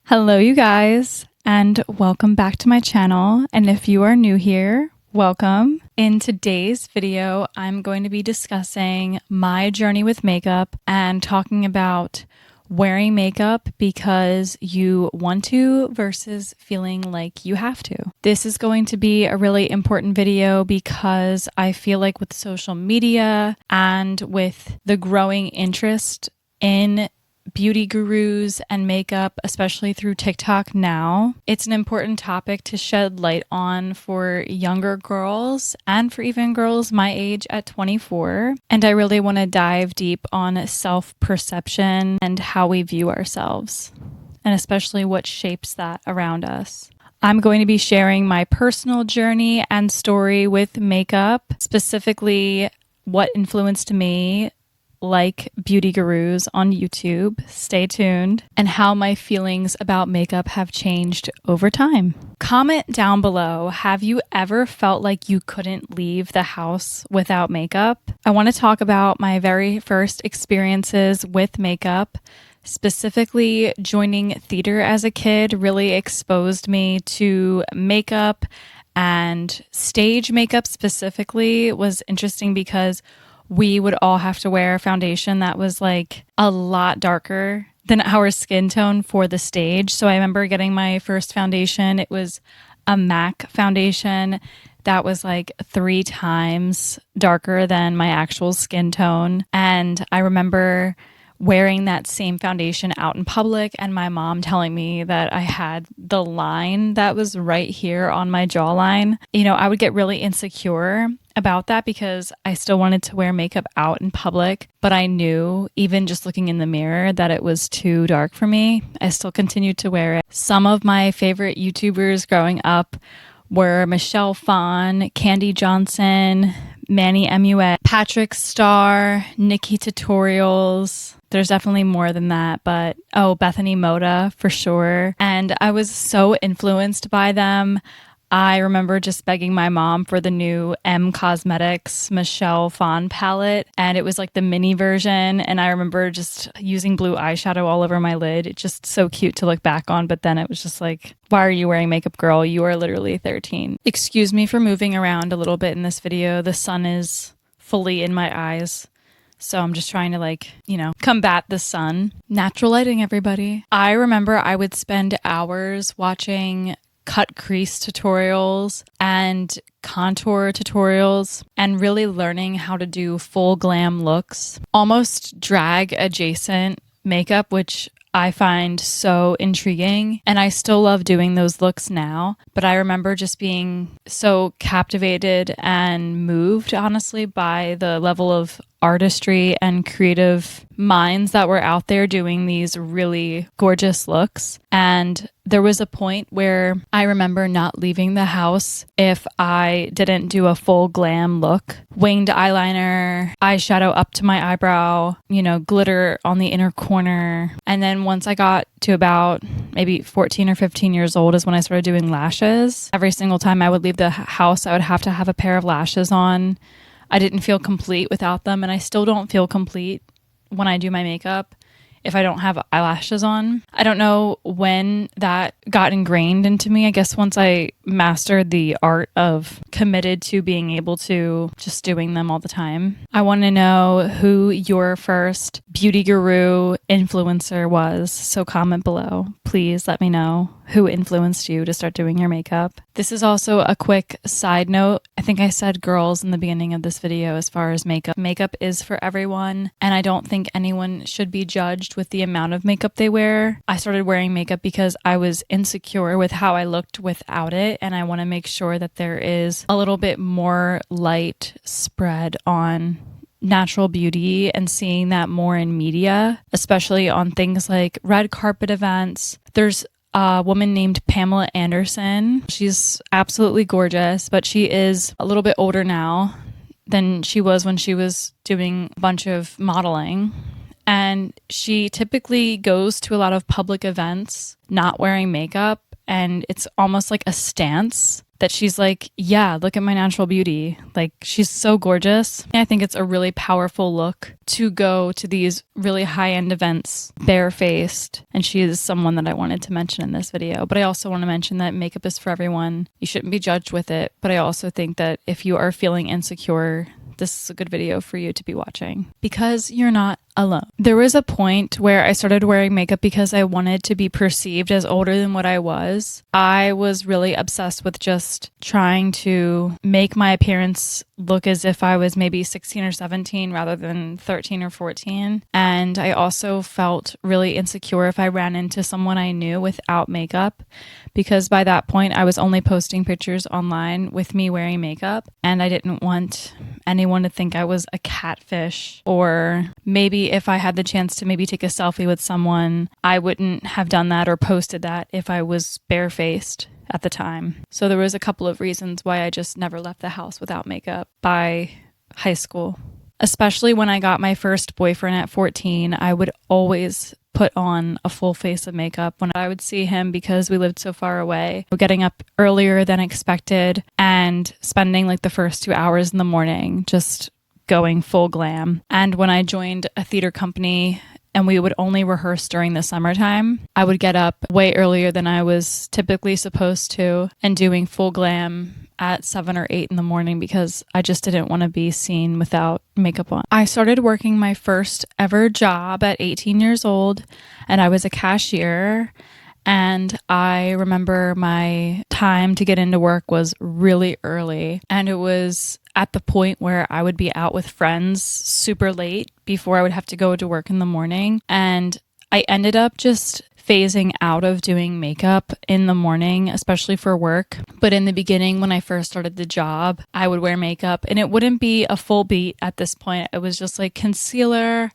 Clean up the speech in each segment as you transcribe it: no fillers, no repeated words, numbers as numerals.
Hello, you guys, and welcome back to my channel. And if you are new here, welcome. In today's video, I'm going to be discussing my journey with makeup and talking about wearing makeup because you want to versus feeling like you have to. This is going to be a really important video because I feel like with social media and with the growing interest in beauty gurus and makeup, especially through TikTok now, it's an important topic to shed light on for younger girls and for even girls my age at 24. And I really want to dive deep on self-perception and how we view ourselves, and especially what shapes that around us. I'm going to be sharing my personal journey and story with makeup, specifically what influenced me, like beauty gurus on YouTube, stay tuned, and how my feelings about makeup have changed over time. Comment down below, have you ever felt like you couldn't leave the house without makeup? I want to talk about my very first experiences with makeup. Specifically, joining theater as a kid really exposed me to makeup, and stage makeup specifically was interesting because we would all have to wear a foundation that was like a lot darker than our skin tone for the stage. So I remember getting my first foundation. It was a MAC foundation that was like 3 times darker than my actual skin tone. And I remember wearing that same foundation out in public and my mom telling me that I had the line that was right here on my jawline. You know, I would get really insecure about that because I still wanted to wear makeup out in public, but I knew even just looking in the mirror that it was too dark for me. I still continued to wear it. Some of my favorite YouTubers growing up were Michelle Phan, Candy Johnson, Manny MUA, Patrick Starr, Nikki Tutorials. There's definitely more than that, but Bethany Moda for sure. And I was so influenced by them. I remember just begging my mom for the new M Cosmetics Michelle Phan palette, and it was like the mini version, and I remember just using blue eyeshadow all over my lid. It's just so cute to look back on, but then it was just like, why are you wearing makeup, girl? You are literally 13. Excuse me for moving around a little bit in this video. The sun is fully in my eyes, so I'm just trying to combat the sun. Natural lighting, everybody. I remember I would spend hours watching cut crease tutorials and contour tutorials and really learning how to do full glam looks, almost drag adjacent makeup, which I find so intriguing, and I still love doing those looks now. But I remember just being so captivated and moved, honestly, by the level of artistry and creative minds that were out there doing these really gorgeous looks. And there was a point where I remember not leaving the house if I didn't do a full glam look. Winged eyeliner, eyeshadow up to my eyebrow, glitter on the inner corner. And then once I got to about maybe 14 or 15 years old is when I started doing lashes. Every single time I would leave the house, I would have to have a pair of lashes on. I didn't feel complete without them, and I still don't feel complete when I do my makeup if I don't have eyelashes on. I don't know when that got ingrained into me. I guess once I mastered the art of committed to being able to just doing them all the time. I want to know who your first beauty guru influencer was, so comment below. Please let me know who influenced you to start doing your makeup. This is also a quick side note. I think I said girls in the beginning of this video as far as makeup. Makeup is for everyone, and I don't think anyone should be judged with the amount of makeup they wear. I started wearing makeup because I was insecure with how I looked without it, and I want to make sure that there is a little bit more light spread on natural beauty and seeing that more in media, especially on things like red carpet events. There's a woman named Pamela Anderson. She's absolutely gorgeous, but she is a little bit older now than she was when she was doing a bunch of modeling. And she typically goes to a lot of public events not wearing makeup, and it's almost like a stance that she's like, yeah, look at my natural beauty. Like, she's so gorgeous. I think it's a really powerful look to go to these really high-end events barefaced. And she is someone that I wanted to mention in this video. But I also want to mention that makeup is for everyone. You shouldn't be judged with it. But I also think that if you are feeling insecure, this is a good video for you to be watching because you're not alone. There was a point where I started wearing makeup because I wanted to be perceived as older than what I was. I was really obsessed with just trying to make my appearance look as if I was maybe 16 or 17 rather than 13 or 14. And I also felt really insecure if I ran into someone I knew without makeup, because by that point I was only posting pictures online with me wearing makeup, and I didn't want anyone to think I was a catfish, or maybe if I had the chance to maybe take a selfie with someone, I wouldn't have done that or posted that if I was barefaced at the time. So there was a couple of reasons why I just never left the house without makeup by high school. Especially when I got my first boyfriend at 14, I would always put on a full face of makeup when I would see him because we lived so far away. Getting up earlier than expected and spending like the first 2 hours in the morning just going full glam. And when I joined a theater company and we would only rehearse during the summertime, I would get up way earlier than I was typically supposed to and doing full glam at 7 or 8 in the morning because I just didn't want to be seen without makeup on. I started working my first ever job at 18 years old, and I was a cashier. And I remember my time to get into work was really early. And it was at the point where I would be out with friends super late before I would have to go to work in the morning. And I ended up just phasing out of doing makeup in the morning, especially for work. But in the beginning, when I first started the job, I would wear makeup and it wouldn't be a full beat at this point. It was just like concealer,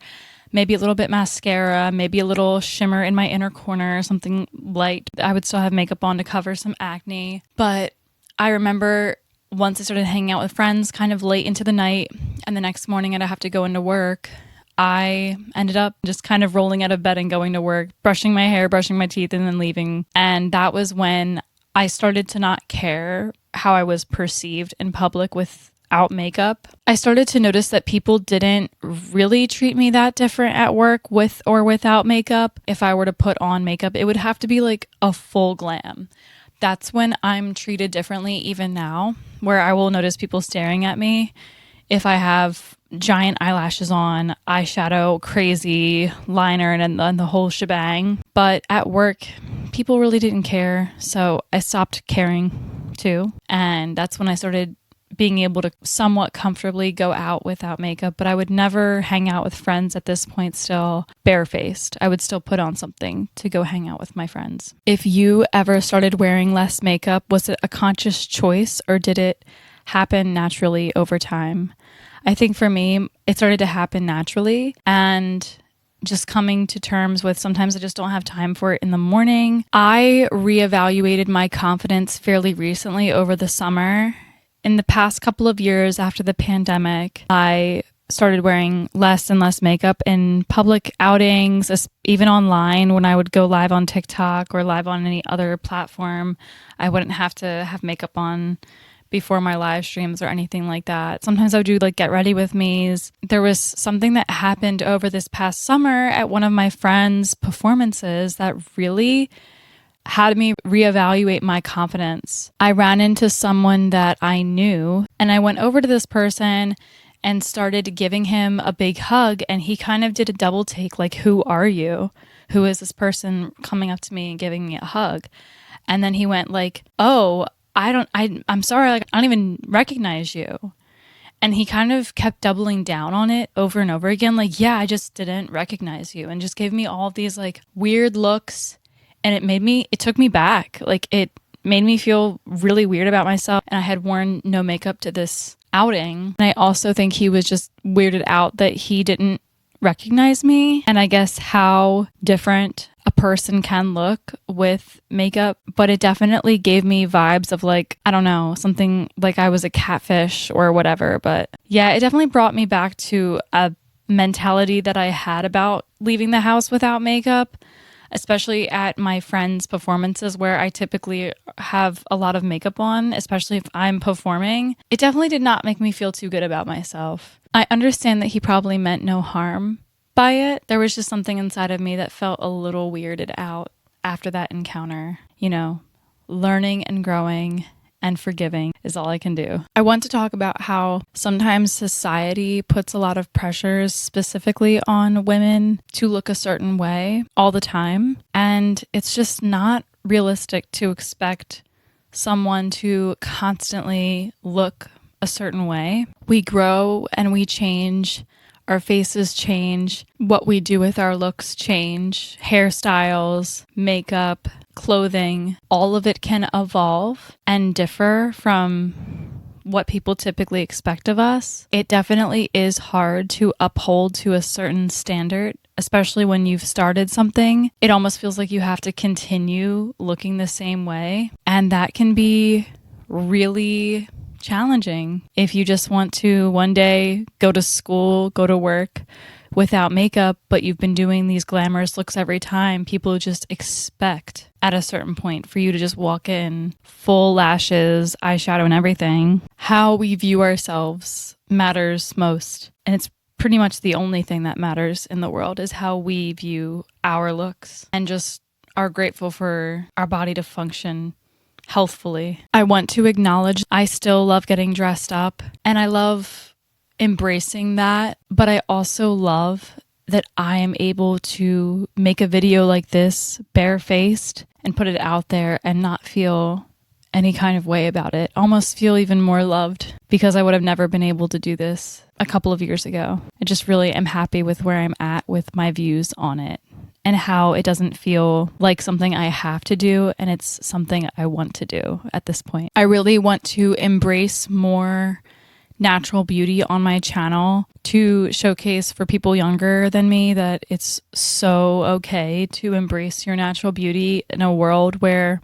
maybe a little bit mascara, maybe a little shimmer in my inner corner, something light. I would still have makeup on to cover some acne. But I remember once I started hanging out with friends kind of late into the night and the next morning I'd have to go into work, I ended up just kind of rolling out of bed and going to work, brushing my hair, brushing my teeth, and then leaving. And that was when I started to not care how I was perceived in public without makeup. I started to notice that people didn't really treat me that different at work with or without makeup. If I were to put on makeup, it would have to be like a full glam. That's when I'm treated differently even now, where I will notice people staring at me if I have giant eyelashes on, eyeshadow, crazy liner, and the whole shebang. But at work, people really didn't care. So I stopped caring too. And that's when I started being able to somewhat comfortably go out without makeup. But I would never hang out with friends at this point still barefaced. I would still put on something to go hang out with my friends. If you ever started wearing less makeup, was it a conscious choice or did it happen naturally over time? I think for me, it started to happen naturally and just coming to terms with sometimes I just don't have time for it in the morning. I reevaluated my confidence fairly recently over the summer. In the past couple of years after the pandemic, I started wearing less and less makeup in public outings, even online when I would go live on TikTok or live on any other platform. I wouldn't have to have makeup on before my live streams or anything like that. Sometimes I would do like get ready with me's. There was something that happened over this past summer at one of my friends' performances that really had me reevaluate my confidence. I ran into someone that I knew and I went over to this person and started giving him a big hug, and he kind of did a double take, like, who are you? Who is this person coming up to me and giving me a hug? And then he went like, oh, I'm sorry, like, I don't even recognize you. And he kind of kept doubling down on it over and over again. Like, yeah, I just didn't recognize you, and just gave me all these like weird looks. And it took me back. Like, it made me feel really weird about myself. And I had worn no makeup to this outing. And I also think he was just weirded out that he didn't recognize me. And I guess how different a person can look with makeup, but it definitely gave me vibes of like, I don't know, something like I was a catfish or whatever. But yeah, it definitely brought me back to a mentality that I had about leaving the house without makeup. especially at my friends' performances where I typically have a lot of makeup on, especially if I'm performing. It definitely did not make me feel too good about myself. I understand that he probably meant no harm by it. There was just something inside of me that felt a little weirded out after that encounter. You know, learning and growing and forgiving is all I can do. I want to talk about how sometimes society puts a lot of pressures specifically on women to look a certain way all the time. And it's just not realistic to expect someone to constantly look a certain way. We grow and we change. Our faces change. What we do with our looks change. Hairstyles, makeup, clothing, all of it can evolve and differ from what people typically expect of us. It definitely is hard to uphold to a certain standard, especially when you've started something. It almost feels like you have to continue looking the same way. And that can be really challenging if you just want to one day go to school, go to work without makeup, but you've been doing these glamorous looks every time. People just expect at a certain point for you to just walk in full lashes, eyeshadow, and everything. How we view ourselves matters most. And it's pretty much the only thing that matters in the world is how we view our looks and just are grateful for our body to function healthfully. I want to acknowledge I still love getting dressed up and I love embracing that, but I also love that I am able to make a video like this barefaced and put it out there and not feel any kind of way about it. Almost feel even more loved because I would have never been able to do this a couple of years ago. I just really am happy with where I'm at with my views on it and how it doesn't feel like something I have to do and it's something I want to do at this point. I really want to embrace more natural beauty on my channel to showcase for people younger than me that it's so okay to embrace your natural beauty in a world where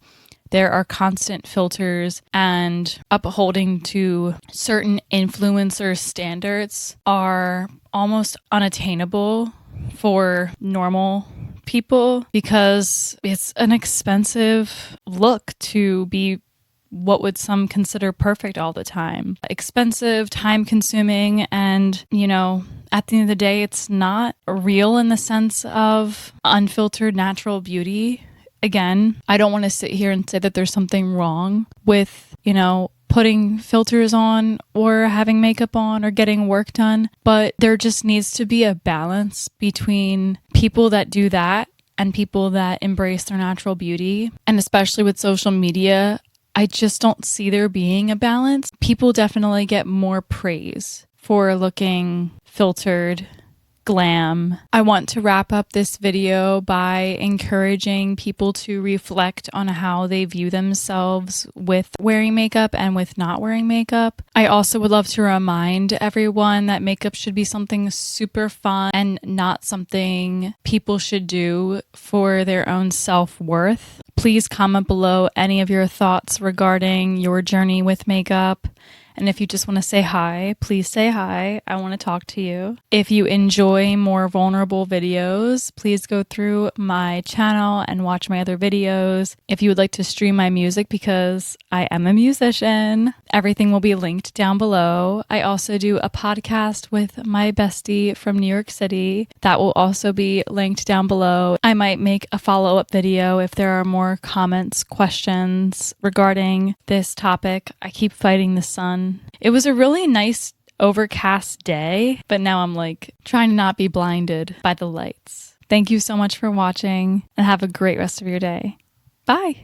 there are constant filters and upholding to certain influencer standards are almost unattainable for normal people because it's an expensive look to be what would some consider perfect all the time. Expensive, time consuming, and, you know, at the end of the day, it's not real in the sense of unfiltered natural beauty. Again, I don't want to sit here and say that there's something wrong with, you know, putting filters on or having makeup on or getting work done, but there just needs to be a balance between people that do that and people that embrace their natural beauty. And especially with social media, I just don't see there being a balance. People definitely get more praise for looking filtered, glam. I want to wrap up this video by encouraging people to reflect on how they view themselves with wearing makeup and with not wearing makeup. I also would love to remind everyone that makeup should be something super fun and not something people should do for their own self-worth. Please comment below any of your thoughts regarding your journey with makeup. And if you just want to say hi, please say hi. I want to talk to you. If you enjoy more vulnerable videos, please go through my channel and watch my other videos. If you would like to stream my music, because I am a musician, everything will be linked down below. I also do a podcast with my bestie from New York City. That will also be linked down below. I might make a follow-up video if there are more comments, questions regarding this topic. I keep fighting the sun. It was a really nice overcast day, but now I'm like trying to not be blinded by the lights. Thank you so much for watching and have a great rest of your day. Bye.